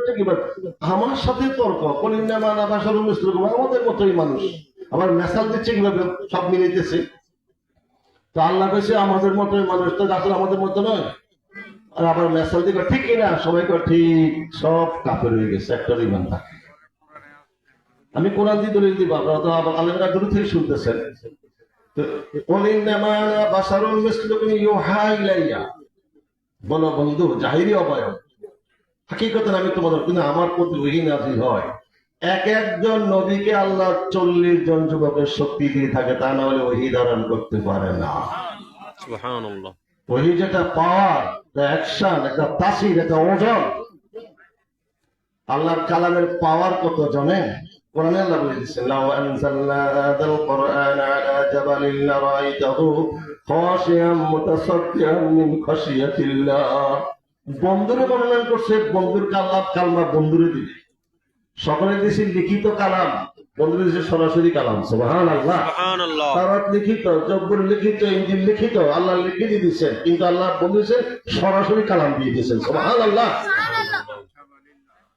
করছে কি আমার সাথে তর্ক কলিনা মানা ভাষার আমাদের মতোই মানুষ আবার মেসাল দিচ্ছে কিভাবে সব মিলাইতেছে। তো আল্লাহ কইছে আমাদের মতোই মানুষ, তো আসলে আমাদের মতো নয়। আর আবার মেসাল দিবে ঠিক কিনা, সবাই ঠিক, সব কাফের হয়ে গেছে, একটা ইমান থাকে। আমি কোরআন দিয়ে দলিল দিব, আপনারা তো আবার আলেমরা দূর থেকে শুনতেছেন। বলো বন্ধু জাহিরি অবয়ব হাকিকত আমি তোমাদের, কিন্তু আমার প্রতি ওহী নাযিল হয়। এক একজন নবীকে আল্লাহ 40 জন যুবকের শক্তি দিয়ে থাকে, তা না হলে ওহী ধারণ করতে পারে না। সুবহানাল্লাহ। ওহী যেটা পাওয়ার, অ্যাকশন, একটা তাসির, একটা ওজন। আল্লাহর কালামের পাওয়ার কত জানেন? কোরআনে আল্লাহ বলে দিয়েছেন, লাউ আনজালনা হাযাল কুরআনা আলা জাবালিন লারাআইতাহু খাশিয়াম মুতাসাদ্দিআন মিন খাশিয়াতিল্লাহ। বন্ধুরে বর্ণনা করছে, বন্ধুর কালমা বন্ধুরে দিবে। সকলের দেশে লিখিত কালাম, বন্ধুর দেশে সরাসরি কালাম। সুবহানাল্লাহ। সুবহানাল্লাহ। তাওরাত লিখিত, জবুর লিখিত, ইনজিল লিখিত, আল্লাহ লিখে দিয়ে দিয়েছেন, কিন্তু আল্লাহ বন্ধুছে সরাসরি কালাম দিয়ে দিয়েছেন। সুবহানাল্লাহ।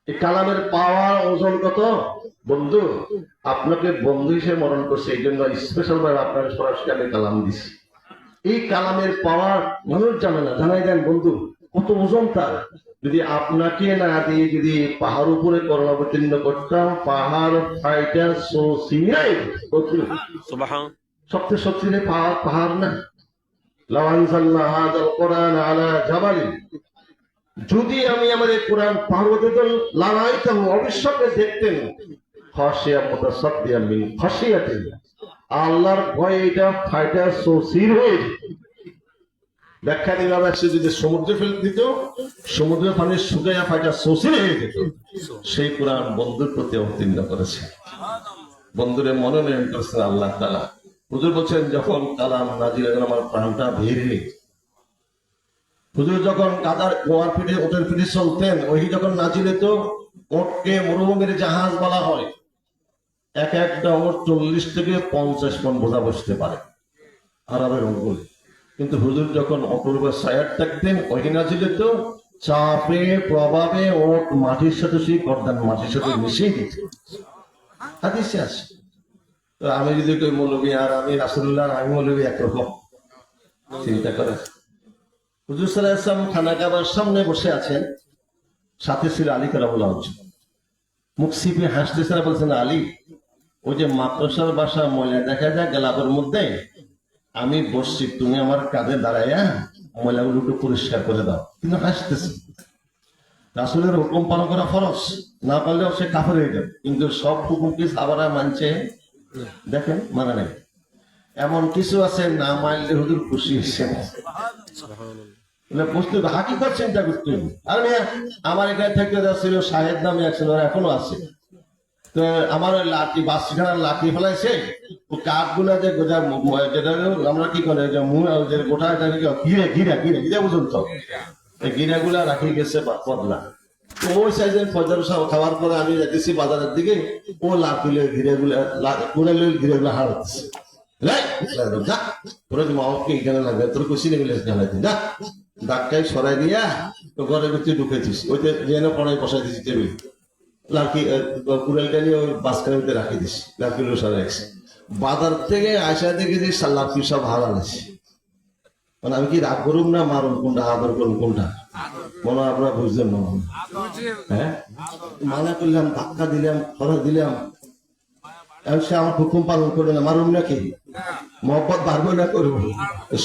এই কালামের পাওয়ার ওজন কত? বন্ধু আপনাকে বন্ধু হিসেবে মরণ করছে, এই জন্য স্পেশাল ভাবে আপনাকে সরাসরি আমি কালাম দিচ্ছি। এই কালামের পাওয়ার মানুষ জানে না, জানাই দেন বন্ধু কত ওজন তার। যদি আপনাকে না দিয়ে যদি পাহাড় উপরে করোনা অবতীর্ণ করতাম, পাহাড় ফাইটার সবচেয়ে শক্তি পাহাড় না। লাউ আনজালনা হাযাল কুরআনা আলা জাবালিন, যদি আমি আমাদের কোরআন পার্বতীতে লাগাইতাম, অবশ্যই দেখতেন, খাশিয়াম মুতাসাদ্দিআন মিন খাশিয়াতিল্লাহ, আল্লাহর ভয়ে এটা ফাইটা সসির হয়ে যেত। ব্যাখ্যা দিলাম, যদি সমুদ্রে ফেলে দিত, সমুদ্রের পানি শুকাইয়া ফাইটা সসির হয়ে যেত। সেই কোরআন বন্ধুর প্রতি অবতীর্ণ করেছে, বন্ধুরে মনোনয়ন করেছেন আল্লাহ তাআলা। হুজুর বলছেন, যখন কালাম নাজিল হলো আমার প্রাণটা ভিড়ে। হুজুর যখন কাদার গোয়ার পিঠে ওটের পিঠে চলতেন, ওই যখন নাজিল হতো, ওটকে মরুভূমির জাহাজ বলা হয়। এক একটা ওট 40 থেকে 50 পণ বোঝা বসতে পারে আরবের অঙ্গুলে। কিন্তু হুজুর যখন অটোর উপর সায়ার থাকতেন, ওই নাজিল হতো, চাপে প্রভাবে ওট মাটির সাথে সেই গর্দান মাটির সাথে মিশিয়ে দিত। হাদিসে আছে। তো আমি যদি কই মৌলবী আর আমি রাসূলুল্লাহ, আমি মৌলবী একরকম, চিন্তা করে। হুজুর সাল্লাল্লাহু আলাইহি ওয়াসাল্লাম খানা খাবার সামনে বসে আছেন, সাথে ছিল আলী কারামুল্লাহ ওয়াজহ। মুখ সিপে হাসতেছেন, বলছেন, আলী ওই যে মাদ্রাসার বাসা ময়লা দেখা যায় গ্লাবের মধ্যে, আমি বসছি, তুমি আমার কাঁধে দাঁড়াইয়া ময়লাগুলো একটু পরিষ্কার করে দাও। কিন্তু হাসতেছে। রাসূলের হুকুম পালন করা ফরজ, না পারলেও সে কাফের হয়ে যাবে। কিন্তু সব হুকুম কি সাহাবারা মানছে? দেখেন, মানে নাই। এমন কিছু আছে না মানলে হুজুর খুশি হয়েছে। হাকিকত চিন্তা করতে হবে। আর আমার এখানে থেকে ছিল শাহেদ নামে একজন, এখনো আছে। তো আমার লাঠি বাসখানার লাঠি ফেলাইছে, কাঠ গুলা যে যেটা আমরা কি করে গোটা ঘিরে ঘিরা ঘিরে ঘিরে বুঝুন তো, গিরা গুলা রাখি গেছে বদলা। ওই সাইজের ফজর খাওয়ার পরে আমি যাচ্ছি বাজারের দিকে, ও লাঠি ঘিরে গুলা ঘিরে গুলা হারাচ্ছে। এখানে লাগবে তোর কুশি ডাক্তাই সরাই দিয়া তো ঘরের ভিতরে ঢুকেছিস, ওইটা যেন পড়াই বসাই দিছি টেবিল, লাঠি কুড়ালটা নিয়ে ওই বাসখানের ভিতরে রাখি দিস, লাঠিগুলো সরাই রাখছি। বাজার থেকে আসা দেখে যে লাঠি সব হারালেছি। মানে আমি কি রাগ করুম না মারুম কোনটা, আদর করুম কোনটা, মনে হয় আপনারা বুঝলেন না। হ্যাঁ, মানা করলাম, ধাক্কা দিলাম, খরচ দিলাম, সে আমার হুকুম পালন করবে না, মারুম নাকি? মহব্বত বাড়বে না করবো?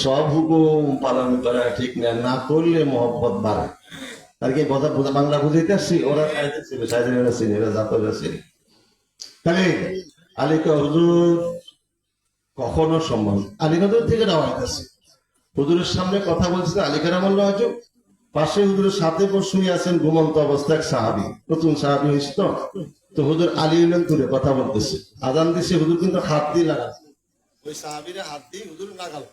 সব হুকুম পালন করা ঠিক না, না করলে মহব্বত বাড়ে। আর কি বাংলা বুঝাইতে আসছি, ওরা ছিল সাইজেরা ছিল, এরা জাতরা ছিল। তাহলে আলীকে হুজুর কখনো সম্মান, আলী নজর থেকে নেওয়া হইতেছে, হুজুরের সামনে কথা বলছে আলী কারামুল্লাহ ওয়াজহ, পাশে হুজুরের সাথে বসে আছেন ঘুমন্ত অবস্থায় এক সাহাবী, নতুন সাহাবী হয়েছে। তো হুজুর আলী হইলেন দূরে কথা বলতেছে, আজান দিছে, হুজুর কিন্তু হাত দিয়ে লাগাচ্ছে, ওই সাহাবীরে হাত দিয়ে হুজুর লাগাল,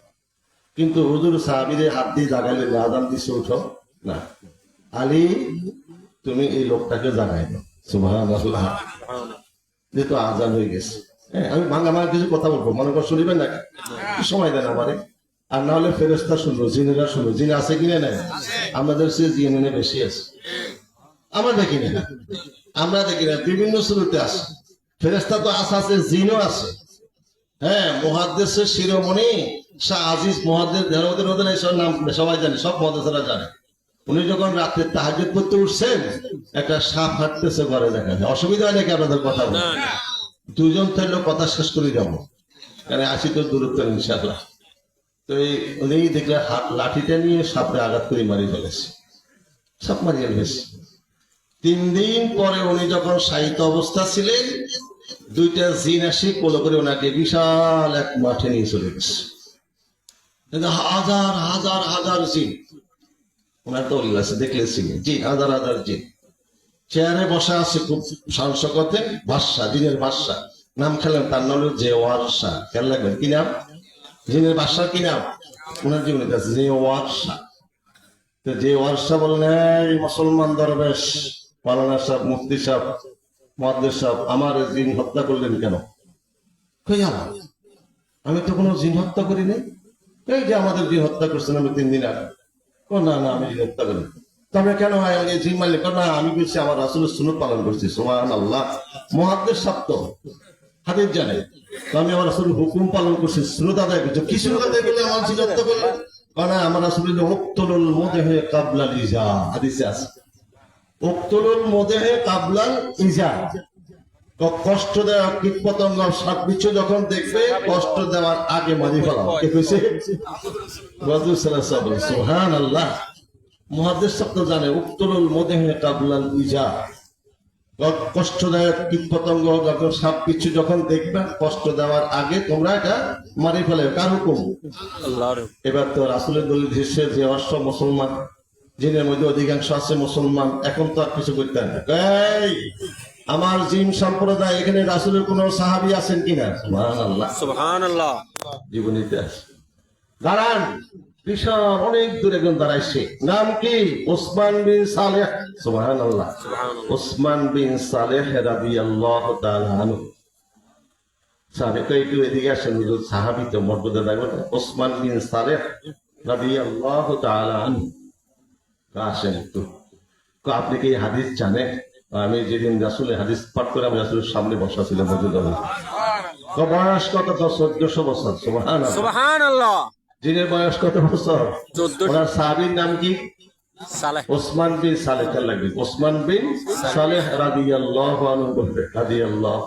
কিন্তু হুজুর সাহাবীরে হাত দিয়ে জাগাইলেন, আজান দিছে উঠো না, আলী তুমি এই লোকটাকে জাগাই দাও। সুবহানাল্লাহ। যেহেতু আজান হয়ে গেছে, হ্যাঁ, আমি ভাঙা কিছু কথা বলবো, মনে কর শুনিবেন নাকি? সময় দেন আমারে, আর না হলে ফেরেশতা শুনবো, জিনেরা শুনবো। জিন আছে কিনে নেয়? আমাদের সে জিনে বেশি আছে। আমরা দেখি না, আমরা দেখি না, বিভিন্ন শুরুতে আছে। ফেরেশতা তো আছে, জিনও আছে। হ্যাঁ, মুহাদ্দিসের শিরোমণি শাহ আজিজ মুহাদ্দিস দেহরুদ্দিন ওদের এইসব নাম সবাই জানে, সব মুহাদ্দিসরা জানে। উনি যখন রাত্রে তাহাজ্জুদ পড়তে উঠছেন, একটা সাপ হাঁটতেছে ঘরে, দেখা যায়। অসুবিধা হয় নাকি আপনাদের কথা বলে? দুজন থাকলেও কথা শেষ করে যাবো, কারণ 80 তো দূরত্ব ইনশাআল্লাহ। তো উনি দেখলে হাত লাঠিটা নিয়ে সাপে আঘাত করে মারিয়ে ফেলেছে, সাপ মারিয়ে ফেলেছে। 3 দিন পরে উনি যখন শায়িত অবস্থা ছিলেন, 2টা জিন আসি কোলো করে ওনাকে বিশাল এক মাঠে নিয়ে চলে গেছে। হাজার হাজার হাজার জিন, ওনার দল আছে, দেখলে জিন, হাজার হাজার জিন চেয়ারে বসা আছে, খুব সাংসকতে বাদশা, জিনের বাদশা। নাম খেলেন, তার নাম হলো জেওয়ারশা। খেয়াল রাখবেন, কি নাম? জিনের বাদশা কি নাম? ওনার জীবনে আছে জেওয়ারশা। তো জেওয়ারশা বললেন, এই মুসলমান দরবেশ, মাওলানা সাহেব, মুফতি সাহেব, মুহাদ্দিস সাহেব, আমার জিন হত্যা করলেন কেন? কই আমার? আমি তো কোনো জিন হত্যা করি নাই। এই যে আমাদের জিন হত্যা করছেন আমি 3 দিন আগে। ও না না, আমি জিন হত্যা করি। তবে কেন হয় জিন মারলে? না, আমি বলছি আমার রাসূলের সুন্নাত পালন করছি। সুবহানাল্লাহ। মুহাদ্দিস সাহেব তো হাদিস জানে, তো আমি আমার রাসূলের হুকুম পালন করছি, সুন্নাত আদায় করছি। কি সুন্নাত আদায় করলে আমার জিন হত্যা করলেন? না, আমার রাসূলের উক্তুলুল মুদহি ক্বাবলাল ইজা, হাদিসে আছে। উক্তুলুল মুদহি ক্বাবলাল ইজা, কষ্ট দেওয়া কীট পতঙ্গ সাপ বিচ্ছু যখন দেখবে, কষ্ট দেওয়ার আগে মারি ফেলাও। কে কইছে? রাসূল সাল্লাল্লাহু আলাইহি ওয়াসাল্লাম। সুবহানাল্লাহ। মুহাদ্দিস সাহেব তো জানে উক্তুলুল মুদহি ক্বাবলাল ইজা, কষ্টদায়ক কীট পতঙ্গ যখন সাপ বিচ্ছু যখন দেখবে, কষ্ট দেওয়ার আগে তোমরা এটা মারি ফেলে। কার হুকুম? আল্লাহর। এবার তো রাসূলের দলিল হিসেবে যে অশ্ব মুসলমান, জিনের মধ্যে অধিকাংশ আছে মুসলমান, এখন তো আর কিছু করতে হয় না। এই আমার জিন সম্প্রদায়, এখানে রাসূলের কোন সাহাবী আছেন কিনা? সুবহানাল্লাহ, সুবহানাল্লাহ। জীবনীতে আছে। দাঁড়ান, বিশাল অনেক দূরে একজন দাঁড়াইছে, নাম কি? ওসমান বিন সালেহ। সুবহানাল্লাহ। ওসমান বিন সালেহ রাদিয়াল্লাহু তাআলা আনহু। সাহাবীকে একটু এদিকে আসেন, হুজুর সাহাবী তো মর্যাদা দেবেন। ওসমান বিন সালেহ রাদিয়াল্লাহু তাআলা আনহু আসেন একটু। আপনি কি হাদিস জানেন? আমি যেদিন রাসূলের হাদিস পাঠ করে আমি রাসূলের সামনে বসা ছিলাম, বয়স কত? 1400 বছর। সুবহানাল্লাহ, সুবহানাল্লাহ। জিনের বয়স কত বছর? 1400। ওনার সাহাবীর নাম কি? সালেহ। ওসমান বিন সালেহ। খেয়াল রাখবেন, ওসমান বিন সালেহ রাদিয়াল্লাহু আনহু বলতে রাদিয়াল্লাহ।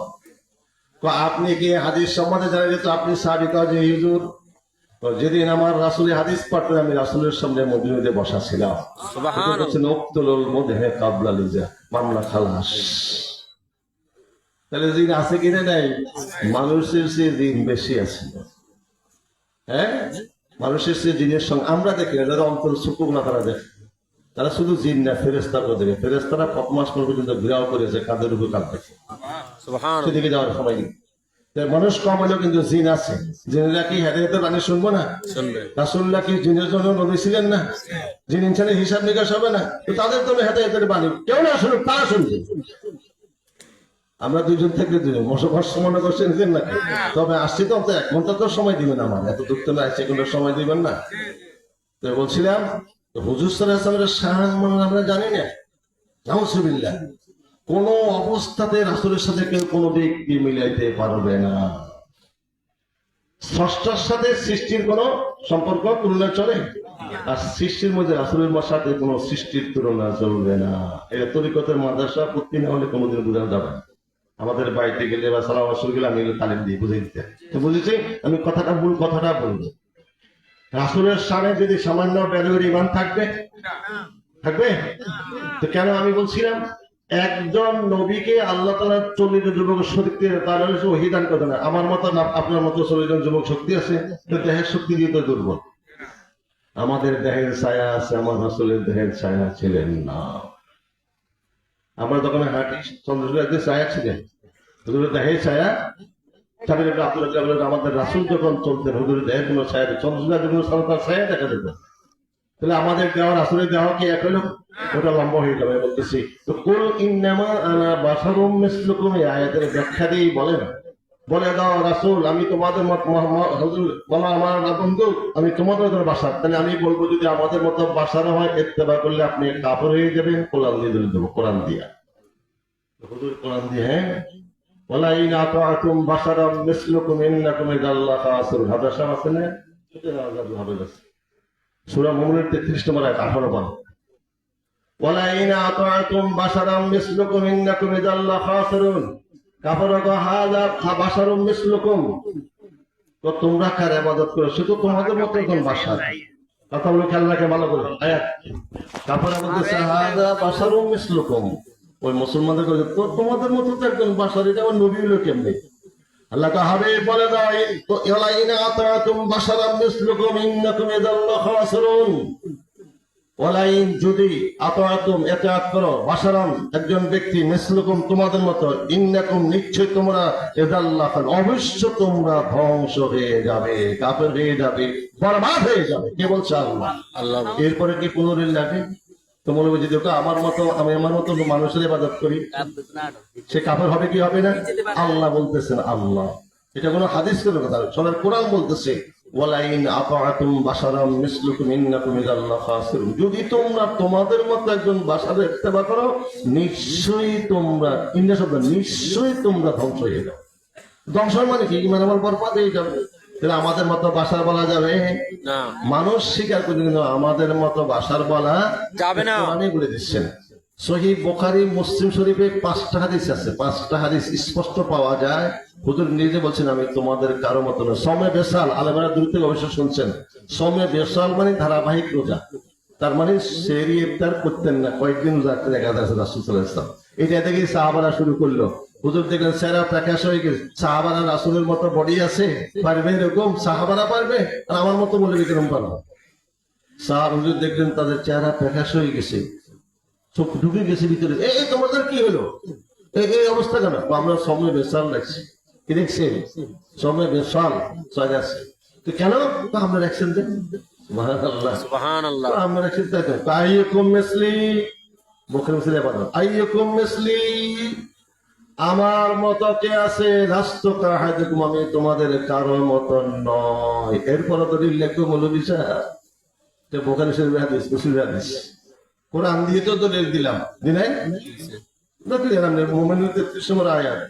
আপনি কি হাদিস সম্বন্ধে জানেন? যে তো আপনি সাহাবী, কাজে হুজুর যেদিন আমার রাসূলের হাদিস পাঠ করে আমি রাসূলের সামনে মদিনাতে বসা ছিলাম, সুবহানাল্লাহ। উক্তুলুল মুদহি ক্বাবলাল ইজা, মামলা খালাস। তাহলে জিন আছে কিনা? নাই। মানুষের চেয়ে জিন বেশি আছে। হ্যাঁ, মানুষের চেয়ে জিনের সঙ্গে আমরা দেখি না, যারা অন্তর সুকুক না তারা দেখে। তারা শুধু জিন না, ফেরেশতাকেও দেখে। ফেরেশতারা 5 মাস পর্যন্ত ঘিরাও করেছে, কাঁধের উপর কাঁধ দেখে, সুবহানাল্লাহ। সেদিকে যাওয়ার সময় নেই। মানুষ কম হলেও কিন্তু জিন আছে। জিনেরা কি হেঁটে হেঁটে বাণী শুনবো না? শুনবে। রাসূলুল্লাহ কি জিনের জন্য নবী ছিলেন না? জিন ইনসানের হিসাব নিকাশ হবে না? তো তাদের তো হেঁটে হেঁটে বাণী কেউ না শুনুক, তারা শুনবে। আমরা 2 জন থেকে 2 জন বসবাস মনে করছেন নাকি? তবে আসছি তো 1 ঘন্টা তো সময় দিবেন, আমার এত দূর তো না, 1 সেকেন্ডের সময় দিবেন না। তো বলছিলাম, হুজুর সাল্লাল্লাহু আলাইহি ওয়াসাল্লামের শান আমরা জানি না। নাউজুবিল্লাহ। কোন অবস্থাতে রাসূলের সাথে কেউ কোনো ব্যক্তি মিলাইতে পারবে না। স্রষ্টার সাথে সৃষ্টির কোন সম্পর্ক তুলনা চলে? আর সৃষ্টির মধ্যে রাসূলের সাথে কোন সৃষ্টির তুলনা চলবে না। এটা তরিকতের মাদ্রাসা পড়তে না হলে কোনোদিন বোঝা যাবে না। আমাদের বাড়িতে গেলে বা সালাম আসর গেলে আমি তালিম দিয়ে বুঝে দিতে। তো বুঝেছি আমি কথাটা বলবো। রাসূলের শানে যদি সামান্য বেরোর ইমান থাকবে? তো কেন আমি বলছিলাম, একজন নবীকে আল্লাহ তাআলা 40 জন যুবক শক্তি তার ওহী দান করে না। আমার মতো না, আপনার মতো 40 জন যুবক শক্তি আছে, তো দেহের শক্তি দিয়ে তো দুর্বল। আমাদের দেহের ছায়া আছে, আমার রাসূলের দেহের ছায়া ছিলেন না। আমরা যখন হাঁটি, চন্দ্রসূর্যের ছায়া ছিলেন, হুজুরের দেহের ছায়া। আমাদের রাসূল যখন চলতেন, হুজুরের দেহের কোনো ছায়া, চন্দ্রসূর্যের কোনো ছায়া দেখা যেত। তাহলে আমাদের দেওয়া রাসূলের দেওয়া কি এক হলো? ওটা লম্বা হয়ে যাবে বলতেছি। তো কুল ইন্নামা আনা বাশারুম মিসলুকুম, এই আয়াতের ব্যাখ্যা দিয়ে বলেন বলে দাও রাসূল, আমি তোমাদের মত হুজুর বলো আমার বন্ধু, আমি তোমাদের মতো বাসার। তাহলে আমি বলবো যদি আমাদের মতো বাসার হয়, ইত্তেবা করলে আপনি কাফের হয়ে যাবেন। কোরআন দিয়ে ধরে দেবো, কোরআন দিয়া হুজুর, কোরআন দিয়ে। হ্যাঁ, ওয়ালা ইন আতাআতুম বাশারাম মিসলুকুম ইন্নাকুম ইযাল্লা খাসিরুন। হাদাসা আছে না, সূরা মুমিনুর 33 নম্বর আয়াত 18 বার। ওয়ালা ইন আতাআতুম বাশারাম মিসলুকুম ইন্নাকুম ইযাল্লা খাসিরুন। কাফারা হাযা বাশারুম মিসলুকুম, তো তোমরা কার ইবাদত করো, সে তো তোমাদের মতো একজন বাশার। কথা বলে খেয়াল রাখে ভালো করে আয়াত। কাফারা বলতেছে হাযা বাশারুম মিসলুকুম, ওই মুসলমানদের কাছে তো তোমাদের মতো তো একজন বাশার, এটা আমার নবী হলো কেমনে? আল্লাহ তা হবে বলে দাও, ওয়ালা ইন আতাআতুম বাশারাম মিসলুকুম ইন্নাকুম ইযাল্লা খাসিরুন। ওয়ালাইন যদি আতাআতুম ইতাআত করো, বাশারাম একজন ব্যক্তি, মিসলুকুম তোমাদের মতো, ইন্নাকুম নিশ্চয় তোমরা, ইযাল্লা অবশ্য তোমরা ধ্বংস হয়ে যাবে, কাফের হয়ে যাবে, বরবাদ হয়ে যাবে। কে বলছে? আল্লাহ। আল্লাহ। এরপরে কি পুনরিল লাগে? তো মনে হবে যদি ওটা আমার মতো, আমি আমার মতো মানুষের ইবাদত করি, সে কাফের হবে কি হবে না? আল্লাহ বলতেছেন, আল্লাহ। এটা কোনো হাদিস কোনো কথা, সবার কোরআন বলতেছে ওয়ালাইন আতাআতুম বাশারাম মিসলুকুম ইন্নাকুম ইযাল্লা খাসিরুন। যদি তোমরা তোমাদের মতো একজন বাশারের ইত্তেবা করো, নিশ্চয়ই তোমরা, ইন্না শব্দ, নিশ্চয়ই তোমরা ধ্বংস হয়ে যাবে। ধ্বংস মানে কি? ইমান আমল বরবাদ হয়ে যাবে। তাহলে আমাদের মতো বাশার বলা যাবে না, মানুষ স্বীকার করে, কিন্তু আমাদের মতো বাশার বলা যাবে না। কোরআনে বলে দিচ্ছেন। সহিহ বুখারী মুসলিম শরীফে 5টা হাদিস আছে, 5টা হাদিস স্পষ্ট পাওয়া যায়। হুজুর নিজে বলছেন আমি তোমাদের কারো মতো না। সমে বেসাল, আলেমারা দূর থেকে অবশ্য শুনছেন, সমে বেসাল মানে ধারাবাহিক রোজা। তার মানে সেহরি ইফতার করতেন না, কয়েকদিন রোজা রাখতে দেখা যাচ্ছে রাসূল সাল্লাল্লাহু আলাইহি ওয়াসাল্লাম। এটা দেখে সাহাবারা শুরু করলো। হুজুর দেখলেন চেহারা প্রকাশ হয়ে গেছে, সাহাবারা রাসূলের মতো বডি আছে, পারবে এরকম? সাহাবারা পারবে, আর আমার মতো বলে কিরকম পারবো? সাহাব হুজুর দেখলেন তাদের চেহারা প্রকাশ হয়ে গেছে, চোখ ঢুকে গেছে ভিতরে। এই তোমাদের কি হলো, এই অবস্থা কেন? আমরা সময় বেসাল রাখছি। কি দেখছেন? সময় বেসাল চলে আসছে। তো কেন? আমরা রাখছেন যে সুবহানাল্লাহ, সুবহানাল্লাহ। আমরা রাখছি তাই তো। আইয়াকুম মিসলি, বুখারী মুসলিমে পাবেন, আইয়াকুম মিসলি, আমার মত কে আছে? লাস্তু কাহাদুকুম, আমি তোমাদের কারো মত নয়। এরপরে তো লিখবো মৌলভী সাহেব, যে বুখারী শরীফের হাদিস, মুসলিমের হাদিস, কোরআন দিয়ে তো দলিল দিলাম, দিনে দেখলেন মুমিনুর 33 নম্বর আয়াত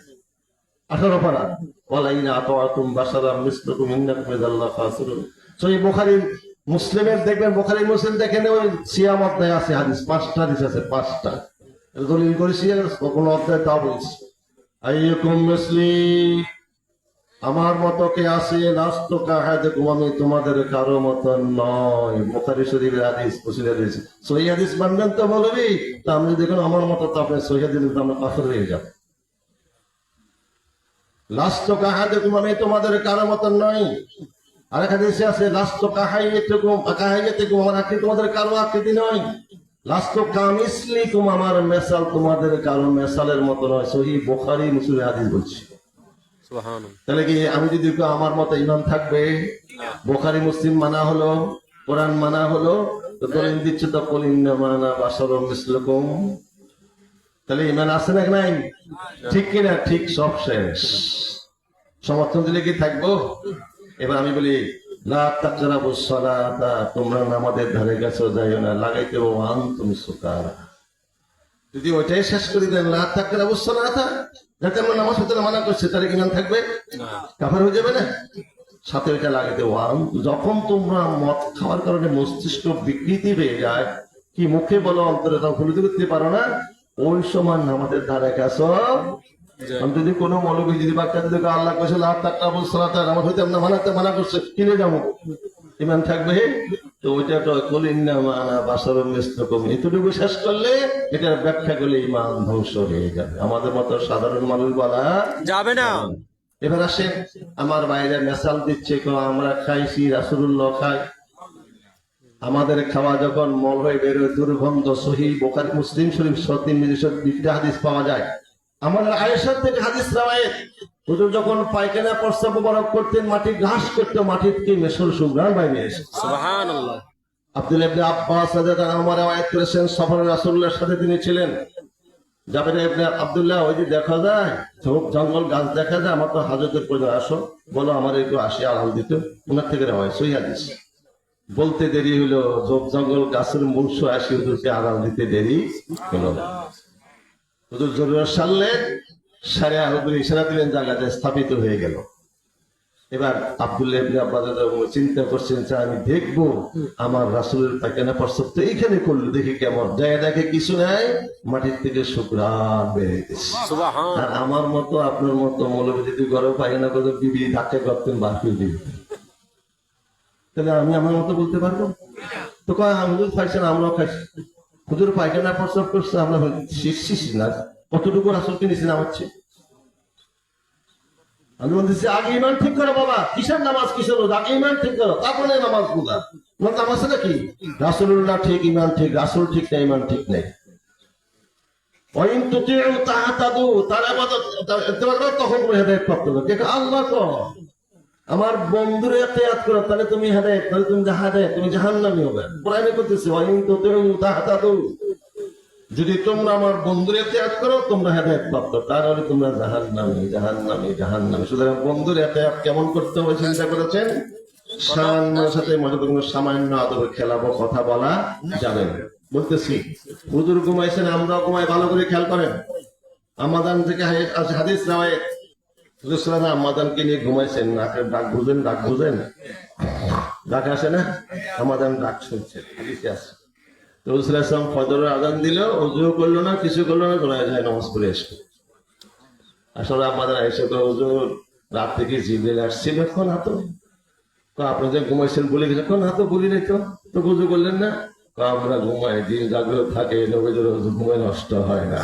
18 পারা, ওয়ালাইন আতাআতুম বাশারাম মিসলুকুম ইন্নাকুম ইযাল্লা খাসিরুন। সহিহ বুখারী মুসলিমের দেখবেন, বুখারী মুসলিম দেখেন ওই সিয়াম অধ্যায় আছে হাদিস, 5টা হাদিস আছে, 5টা দলিল করেছি। কোন অধ্যায় তা বলছি, আইয়াকুম মিসলি, আমার মতো কে আছে? লাস্তু কাহাদুকুম, আমি তোমাদের কারো মতো নয়। বুখারী শরীফের হাদিস, মুসলিমের হাদিস। সহিহ হাদিস মানবেন তো বলবি, তা আমি দেখুন আমার মতো, তো আপনি সহিহ হাদিস আমরা কাফের হয়ে যাব। লাস্তু কাহাদুকুম, আমি তোমাদের কারো মতো নয়। আর এক হাদিসে আছে লাস্তু কাহাইয়াতুকুম, আমার আকৃতি তোমাদের কারো আকৃতি নয়। লাস্তু কামিসলিকুম, আমার মেসাল তোমাদের কারো মেসালের মতো নয়। সহিহ বুখারী মুসলিমের হাদিস বলছি। সুবহানাল্লাহ। তাহলে কি আমি যদি আমার মতো ইমান থাকবে? বুখারী মুসলিম মানা হলো, কোরআন মানা হলো, তো দলিল দিচ্ছে তো কুল ইন্নামা বাশারুম মিসলুকুম। তাহলে ইমান আছে না নাই? ঠিক কিনা? ঠিক, সব শেষ। সমর্থন দিলে কি থাকবো? এবার আমি বলি লা তাকরাবুস সালাতা, তোমরা নামাজের ধারে কাছে যাইও না, লাগাইতে আনতুম সুকারা। যদি ওইটাই শেষ করে দেন, লা তাকরাবুস সালাতা, যাতে আমরা নামাজ পড়তে মানা করছে, তাহলে ইমান থাকবে? কাফের হয়ে যাবে না? সাথে ওইটা লাগাইতে যখন তোমরা মদ খাওয়ার কারণে মস্তিষ্ক বিকৃতি হয়ে যায়, কি মুখে বলো অন্তরে তা ভুলিত করতে পারো না, ওই সময় নামাজের ধারে কাছে যদি কোনো মৌলবী যদি বাচ্চাদেরকে আল্লাহ কইছে লা তাকরাবুস সালাতা, নামাজ হইতে আমরা মানা করছে, কিনে যাবো, ইমান থাকবে? তো ওইটা তো কুল ইন্নামা আনা বাশারুম মিসলুকুম, এতটুকু শেষ করলে এটার ব্যাখ্যা করলে ইমান ধ্বংস হয়ে যাবে। আমাদের মতো সাধারণ মানুষ বলা যাবে না। এবার আসেন, আমার বাইরে মেসাল দিচ্ছে, আমরা খাইছি, রাসূলুল্লাহ খাই, আমাদের খাওয়া যখন মল হয়ে বেরোয় দুর্গন্ধ। সহিহ বুখারী মুসলিম শরীফ 3 হাদিস পাওয়া যায়। আমাদের আয়েশা থেকে হাদিস রাওয়ায়াত, হুজুর যখন পায়খানা প্রস্রাব মুবারক করতেন, মাটি ঘাস করতে, মাটি থেকে মেশর সুঘ্রাণ বাইরে এসে। সুবহানাল্লাহ। আব্দুল্লাহ ইবনে আব্বাস রাদিয়াল্লাহু আনহু রাওয়ায়াত করেছেন, সফরে রাসূলুল্লাহর সাথে তিনি ছিলেন। যাবেন ইবনে আব্দুল্লাহ, ওই যে দেখা যায় ঝোপ জঙ্গল গাছ দেখা যায়, আমার তো হাজতের প্রয়োজন, আসো বলো আমার একটু আসি আড়াল দিতে, ওনার থেকে হয় সই হাদিস। বলতে দেরি হলো, ঝোপ জঙ্গল গাছের মূর্ষ আসি হুজুরকে আড়াল দিতে দেরি হলো না। হুজুর জরুরত সারলেন, সারিয়া হুজুর ইশারা দিলেন, জায়গাতে স্থাপিত হয়ে গেল। এবার আব্দুল্লাহ ইবনে আব্বাস চিন্তা করছেন যে আমি দেখবো আমার রাসূলের পায়খানা প্রস্রাব তো এইখানে করলো, দেখি কেমন যায়, দেখে কিছু নাই, মাটির থেকে শুকরান বেরিয়েছে। সুবহান। আর আমার মতো আপনার মতো মৌলবী যদি ঘরে পায়খানা করে বিবি ধাক্কা করতেন, বার করে দিবি, তাহলে আমি আমার মতো বলতে পারবো? তো কয় হুজুর খাইছেন, আমরাও খাইছি। হুজুর পায়খানা প্রস্রাব করছে, আমরা শিখছি না, কতটুকু রাসূলকে নিচে নামাচ্ছে। আমি বলতেছি আগে ইমান ঠিক করো বাবা, কিসের নামাজ কিসের রোজা, আগে ইমান ঠিক করো, তারপরে নামাজ পূজা। নামাজ নাকি রাসূলুল্লাহ ঠিক, ইমান ঠিক, রাসূল ঠিক না, ইমান ঠিক নেই। ওয়াইন তুতিউ তাহাতাদু, তার ইবাদত তখন তুমি হেদায়েত প্রাপ্ত হবে। কে আল্লাহ কো আমার বন্ধুরে ইতিয়াদ করো, তাহলে তুমি হেদায়েত, তাহলে তুমি হেদায়েত, তুমি জাহান্নামী হবে। কোরআনে বলতেছে ওয়াইন তুতিউ তাহাতাদু, যদি তোমরা আমার বন্ধুর ইতিহাদ করো তোমরা হেদায়েত প্রাপ্ত, তাহলে তোমরা জাহান্নামী জাহান্নামী জাহান্নামী। সুতরাং বন্ধুর ইতিহাদ কেমন করতে হবে চিন্তা করেছেন? সামান্যর সাথে মর্যাদা কোনো সামান্য আদবে খেলাবো, কথা বলা যাবে না। বলতেছি হুজুর ঘুমাইছেন, আমরাও ঘুমাই, ভালো করে খেয়াল করেন। আমাদান থেকে হাদিস রাওয়ায়াত, হুজুর সাল্লাল্লাহু আলাইহি আমাদানকে নিয়ে ঘুমাইছেন, নাকের ডাক বুঝেন, ডাক বুঝেন, ডাক আসে না, আমাদান ডাক শুনছেন, হাদিসে আছে। তো রাসূল ফজরের আযান দিল, ওযু করলো না, কিছু করলো না, দৌড়ায় যায় নামাজ পড়ে আসলো। আসলে আমাদের এসে তো হুজুর রাত থেকে জিবরিল আসছিল, কোন হাতো আপনি যে ঘুমাইছেন বলে গেছে, কোন হাতো বলি নাই তো, তো ওযু করলেন না? আমরা ঘুমাই, দিন জাগ্রত থাকে, নবীদের ঘুমাই নষ্ট হয় না।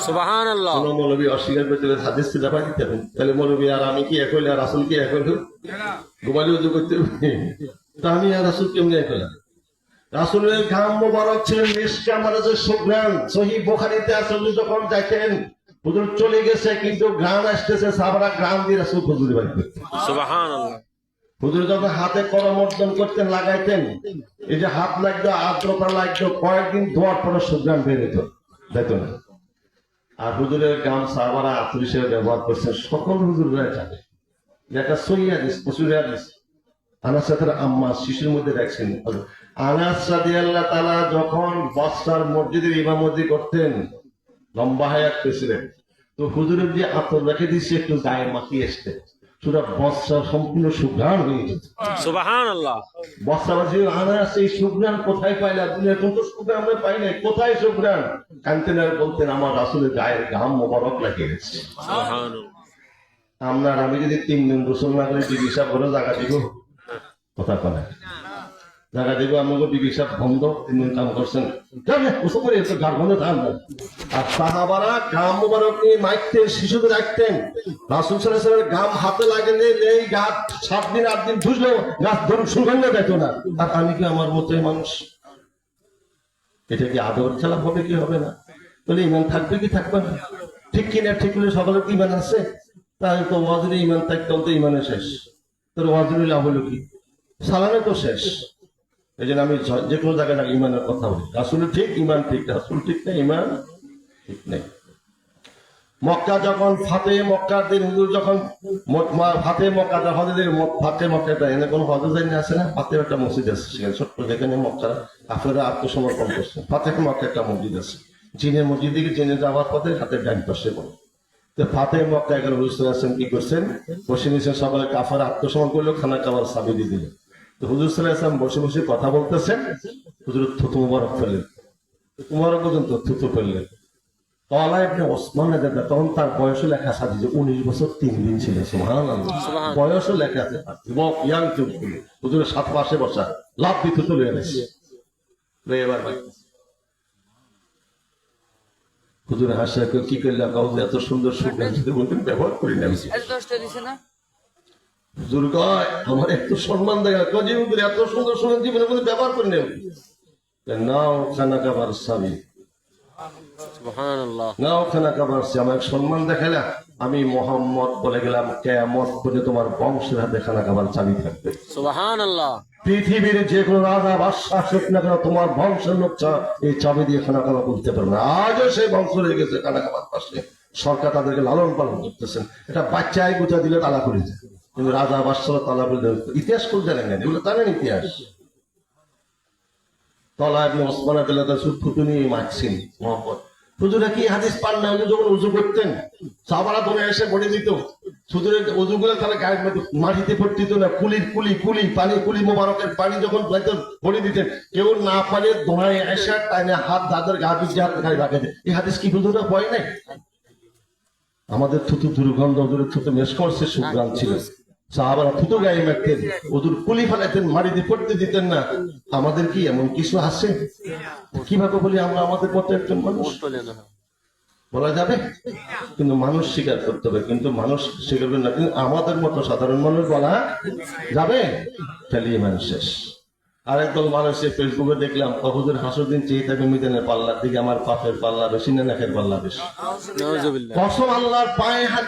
সুবহানাল্লাহ। কোন মৌলবী অস্বীকার করতে হাদিস চাপা দিতে হবে, তাহলে মৌলবী আর আমি কি এক হইলে, আর রাসূল কি এক হইল? ঘুমাইলে ওযু করতে হবে, তা আমি আর রাসূল কেমনে এক হইলাম? রাসূলের ঘাম মোবারক ছিলেন মিশকে, আমাদের যে সুঘ্রাণ, সহিহ বুখারীতে আছে, যখন দেখেন হুজুর চলে গেছে কিন্তু ঘ্রাণ আসতেছে, সাহাবারা ঘ্রাণ দিয়ে রাসূল হুজুরে বাড়ি করতেন। সুবহানাল্লাহ। হুজুর যখন হাতে করমর্দন করতেন, লাগাইতেন, এই যে হাত লাগতো, আর্দ্রতা লাগতো, কয়েকদিন ধোয়ার পরে সুঘ্রাণ বের হতো, দেখতো না। আর হুজুরের গাম সাহাবারা আতর হিসেবে ব্যবহার করছেন, সকল হুজুররা জানে। একটা সহিহ হাদিস, প্রচুর হাদিস, আনাস আম্মা শিশুর মধ্যে দেখছেন, আনাস রাদিয়াল্লাহু তাআলা যখন বসরার মসজিদের ইমামতি করতেন, লম্বা হায়াত পেছিলেন, তো হুজুরের যে আতর রেখে দিচ্ছে একটু গায়ে মাখিয়ে আসতেন, সুরা বসরা সম্পূর্ণ সুঘ্রাণ হয়ে যেত। সুবহানাল্লাহ। বসরাবাসী আনাস এই সুঘ্রাণ কোথায় পাইলা, দুনিয়া কোন তো সুঘ্রাণ আমরা পাই নাই, কোথায় সুঘ্রাণ? কানতেন আর বলতেন আমার রাসূলের গায়ের ঘাম মোবারক লাগিয়ে গেছে। সুবহানাল্লাহ। আমরা আর আমি যদি 3 দিন গোসল না করে বিবি সাহেব বলে জায়গা দিব, কথা কয় জায়গা দিব, আমাকে বিবি সাহেব বন্ধ, 3 দিন কাম করছেন, গোসল করে এত গার বন্ধ থাম। আর সাহাবারা ঘাম মোবারক নিয়ে মাইকতেন, শিশুদের রাখতেন, রাসূল সাল্লাল্লাহু আলাইহি ওয়াসাল্লামের ঘাম হাতে লাগেলে এই গাছ 7 দিন 8 দিন ধুসলেও গাছ ধরুন সুগন্ধ পেত না। আর আমি কি আমার মতোই মানুষ? এটা কি আদর খেলা হবে কি হবে না? তাহলে ইমান থাকবে কি থাকবে না? ঠিক কিনা? ঠিক হলে সকলের কি ইমান আছে? তাহলে তো ওয়াজরে ইমান থাকতে তো ইমানে শেষ, তোর ওয়াজরে লাভ হলো কি? সালামে তো শেষ। এই জন্য আমি যে কোনো জায়গায় ইমানের কথা বলি, রাসূল ঠিক, ইমান ঠিক, রাসূল ঠিক না, ইমান ঠিক নেই। মক্কা যখন ফাতে মক্কার দিন হুজুর যখন ফাতে মক্কা, হজের ফাতে মক্কাটা এনে কোন হজে যায়নি, আছে না? ফাতে একটা মসজিদ আছে সেখানে ছোট্ট, যেখানে মক্কা আপনারা আত্মসমর্পণ করছেন। ফাতে মক্কা একটা মসজিদ আছে, জিনের মসজিদ দিকে জিনে যাওয়ার পথে হাতের ডান পাশে বলে। তো ফাতে মক্কা এখানে হুজুর আছেন, কি করছেন? বসে নিয়েছেন, সকালে কাফার আত্মসমর্পণ করলো, খানা খাবার চাবি দিয়ে দিলেন। তো হুজুর সাল্লাল্লাহু আলাইহি ওয়াসাল্লাম বসে বসে কথা বলতেছেন, হুজুর থুতু মুবারক ফেললেন, মুবারক পর্যন্ত থুতু ফেললেন। তলা ইবনে ওসমান রাদিয়াল্লাহু, তখন তার বয়সও লেখা আছে যে 19 বছর 3 দিন ছিল। সুবহানাল্লাহ, বয়সও লেখা আছে, যুবক ইয়াং যুবক, হুজুরের 7 পাশে বসা, লাভ দিয়ে থুতু লয়ে গেছে। এবার হুজুর হাসা কি করলে, এত সুন্দর সুগন্ধ বলতেন, ব্যবহার করি না। হুজুর কয় আমার একটু সম্মান দেখা, কাজী হুজুর এত সুন্দর সুগন্ধ জীবনে কোনো ব্যবহার করি না। নাও খানা খাবার সাবি, সুবহানাল্লাহ। নাও খানা খাবার, আমার সম্মান দেখাইলা, আমি মোহাম্মদ বলে গেলাম, কিয়ামত পর্যন্ত তোমার বংশের হাতে খানা খাবার চাবি থাকবে। সুবহানাল্লাহ। পৃথিবীর যে কোনো রাজা বাদশাহ আসুক না কেন, তোমার বংশের লোক এই চাবি দিয়ে খানা খাবার করতে পারবে না। আজও সেই বংশ রয়ে গেছে খানা খাবার পাশে, সরকার তাদেরকে লালন পালন করতেছেন। এটা বাচ্চায় গুছা দিলে তালা করে যায়, কিন্তু রাজা বাদশাহ তালা করে দেয়। ইতিহাস খুব জানেন না, এগুলো জানেন ইতিহাস। তলা ইবনে ওসমান রাদিয়াল্লাহু তাআলা ফুটফুটুনি মারছেন মোহাম্মদ। হুজুরা কি হাদিস পান না? হুজুর যখন উযু করতেন, সাহাবারা দৌড়ে এসে বলে দিত, হুজুরের উযুগুলো তাহলে গায়ের মধ্যে মাটিতে পড়তে দিত না, কুলি পানি, কুলি মোবারকের পানি যখন বলে দিতেন, কেউ না পারে দোড়ায় এসে টাইনে হাত দাদার গা ভিজে হাত গায়ে রাখে দেয়। এই হাদিস কি হুজুরা ভয় নাই? আমাদের থুতু দুর্গন্ধ, হুজুরের থুতু মেসকর্ষে সুগ্রাম ছিল। সাহাবারা থুতু গায়ে মারতেন, হুজুর কুলি ফেলাতেন, মাটিতে পড়তে দিতেন না। আমাদের কি এমন কিছু আছে? কিভাবে বলি আমরা আমাদের মতো একজন মানুষ বলা যাবে? কিন্তু মানুষ স্বীকার করতে হবে, কিন্তু মানুষ স্বীকার করবে না, কিন্তু আমাদের মতো সাধারণ মানুষ বলা যাবে? ফেলিয়ে মানুষ শেষ। আরেকদল মানুষে ফেসবুকে দেখলাম, হুজুর হাসুদ্দিন চেয়ে থাকে মিজানের পাল্লার দিকে, আমার পাপের পাল্লা বেশি না নাকের পাল্লা বেশি। নাউজুবিল্লাহ। কসম আল্লাহর পায়ে হাত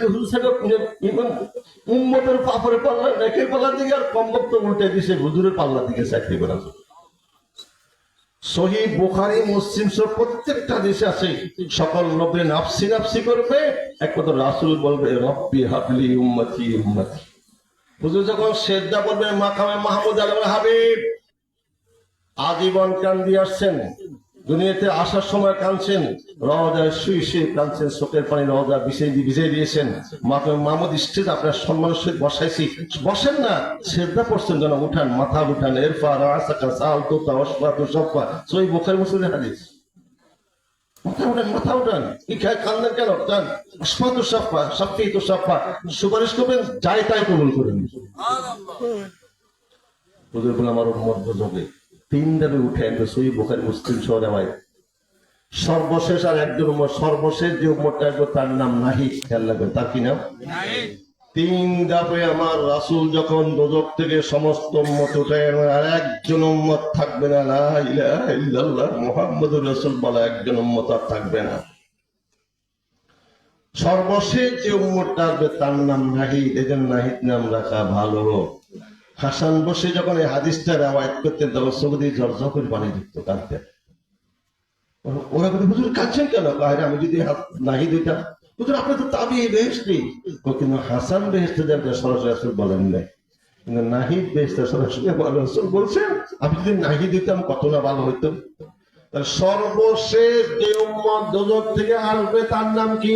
উম্মতের পাপের পাল্লা নাকের পাল্লার দিকে, আর কমবক্ত উল্টে দিছে হুজুরের পাল্লার দিকে চাকরি করা। সহিহ বুখারী মুসলিম সব প্রত্যেকটা দেশে আছে, সকল নবী নাফসি নাফসি করবে, এক কথা রাসূল বলবে রব্বি হাবলি উম্মতি উম্মতি। হুজুর যখন সেজদা করবে মাকামে মাহমুদ আলাইহিল হাবিব, আজীবন কান্দি আসছেন, দুনিয়াতে আসার সময় কাঁদছেন, রওজায় শুয়ে কাঁদছেন, চোখের পানি রওজা ভিজিয়ে দিয়েছেন। মাকামে মাহমুদ স্টেজ আপনার সম্মানের সহিত বসাইছি, বসেন না, সেজদা করছেন যেন, উঠান, মাথা উঠান, এরফা রাসাকা সালতু তাওয়াসফাতু সাফা। সহিহ বুখারী মুসলিমের হাদিস। মাথা উঠান, কি কান্দেন কেন? কান আসফাতু সাফা, সাফিতু সাফা, সুপারিশ করবেন, যাই তাই কবুল করেন। হুজুর বলে আমার উম্মত বুঝবে, তিন ধাপে উঠে একদম সহিহ বুখারী মুসলিম সহ রেওয়ায়াত। সর্বশেষ আর একজন উম্মত, সর্বশেষ যে উম্মতটা আসবে তার নাম নাহিদ। খেয়াল রাখবেন, তার কি নাম? তিন ধাপে আমার রাসূল যখন দোজখ থেকে সমস্ত উম্মত উঠে, আর একজন উম্মত থাকবে না, লা ইলাহা ইল্লাল্লাহ মুহাম্মাদুর রাসূল বলা একজন উম্মত আর থাকবে না। সর্বশেষ যে উম্মতটা আসবে তার নাম নাহিদ। এজন্য নাহিদ নাম রাখা ভালো। হাসান বসে যখন এই হাদিসটা রেওয়ায়াত করতেন, তখন সৌদি ঝরঝর করে পানি দিত, কাঁদতেন। ওরা বলে, হুজুর কাঁদছেন কেন? আমি যদি নাহিদ হইতাম। হুজুর আপনি তো তাবি বেহেশতি। কিন্তু হাসান বেহেশতে যাবে সরাসরি রাসূল বলেন নাই, কিন্তু নাহিদ বেহেশতে সরাসরি রাসূল বলছেন। আমি যদি নাহিদ হইতাম কত না ভালো হইতো। সর্বশেষ যে উম্মত দোজখ থেকে আসবে তার নাম কি?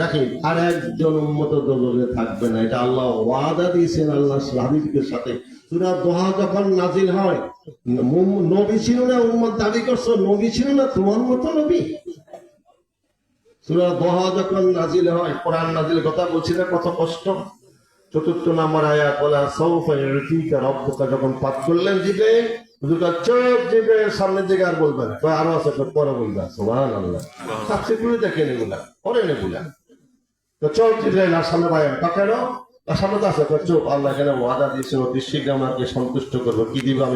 নাহিদ। আর একজন উম্মত দোজখে থাকবে না, এটা আল্লাহ ওয়াদা দিয়েছেন আল্লাহ হাবিবের সাথে। সূরা দোহা যখন নাজিল হয়, নবী ছিল না, উম্মত দাবি করছো, নবী ছিল না তোমার মতো নবী। সূরা দোহা যখন নাজিল হয়, কোরআন নাজিলের কথা বলছি না, কত কষ্ট। ৪র্থ নম্বর আয়াত, ওয়ালা সাউফা ইউতিকা রাব্বুকা, যখন পাঠ করলেন জিব্রাইল, হুজুর চোখ জিব্রাইল সামনের দিকে আর বলবেন, আরো আছে পরে বলবা। সুবহানাল্লাহ। তাফসীর করে দেখেন এগুলা, পরে এগুলা। তো চোখ জিব্রাইল আর সামনে ভাই কেন? সামনে তো আছে চোখ। আল্লাহ এখানে ওয়াদা দিয়েছেন অতি শীঘ্র আমাকে সন্তুষ্ট করবো। কি দিবে?